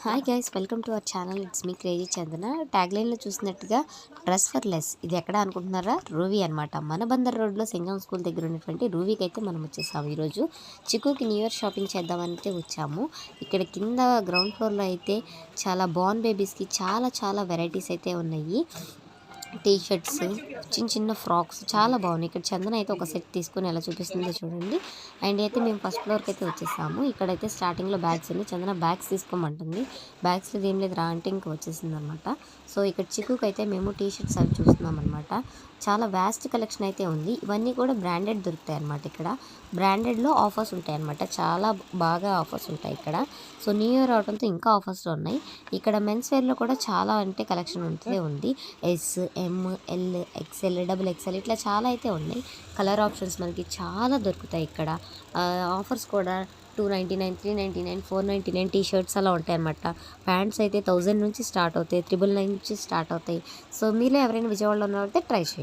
Hi guys, welcome to our channel. It's me crazy Chandana. ట్యాగ్లైన్లో చూసినట్టుగా dress for less, ఇది ఎక్కడ అనుకుంటున్నారా? రూవీ అనమాట. మన బందర్ రోడ్లో సింగం స్కూల్ దగ్గర ఉన్నటువంటి రూవీకి అయితే మనం వచ్చేసాము. ఈరోజు చిక్కుకి న్యూ ఇయర్ షాపింగ్ చేద్దామని అయితే వచ్చాము. ఇక్కడ కింద గ్రౌండ్ ఫ్లోర్లో అయితే చాలా బార్న్ బేబీస్కి చాలా వెరైటీస్ అయితే ఉన్నాయి. టీ షర్ట్స్, చిన్న ఫ్రాక్స్ చాలా బాగున్నాయి. ఇక్కడ చందన అయితే ఒక సెట్ తీసుకుని ఎలా చూపిస్తుందో చూడండి. అండ్ అయితే మేము ఫస్ట్ ఫ్లోర్కి అయితే వచ్చేసాము. ఇక్కడైతే స్టార్టింగ్లో బ్యాగ్స్ ఉన్నాయి. చందన బ్యాగ్స్ తీసుకోమంటుంది. బ్యాగ్స్ ఏం లేదు రా అంటే ఇంకా వచ్చేసింది అనమాట. సో ఇక్కడ చిక్కుకి అయితే మేము టీ షర్ట్స్ అవి చూస్తున్నాం అనమాట. చాలా వ్యాస్ట్ కలెక్షన్ అయితే ఉంది. ఇవన్నీ కూడా బ్రాండెడ్ దొరుకుతాయి అనమాట. ఇక్కడ బ్రాండెడ్లో ఆఫర్స్ ఉంటాయి అనమాట. చాలా బాగా ఆఫర్స్ ఉంటాయి ఇక్కడ. సో న్యూ ఇయర్ అవడంతో ఇంకా ఆఫర్స్లో ఉన్నాయి. ఇక్కడ మెన్స్ వేర్లో కూడా చాలా అంటే కలెక్షన్ ఉంటే ఉంది. ఎస్, ఎం, ఎల్, ఎక్స్ఎల్, డబుల్ ఎక్స్ఎల్ ఇట్లా చాలా అయితే ఉన్నాయి. కలర్ ఆప్షన్స్ మనకి చాలా దొరుకుతాయి ఇక్కడ. ఆఫర్స్ కూడా 299, 399, 499 టీ షర్ట్స్ అలా ఉంటాయి అన్నమాట. ప్యాంట్స్ అయితే 1000 నుంచి స్టార్ట్ అవుతాయి, 999 నుంచి స్టార్ట్ అవుతాయి. సో మీలో ఎవరైనా విజయవాడలో ఉన్నారైతే ట్రై చేయండి.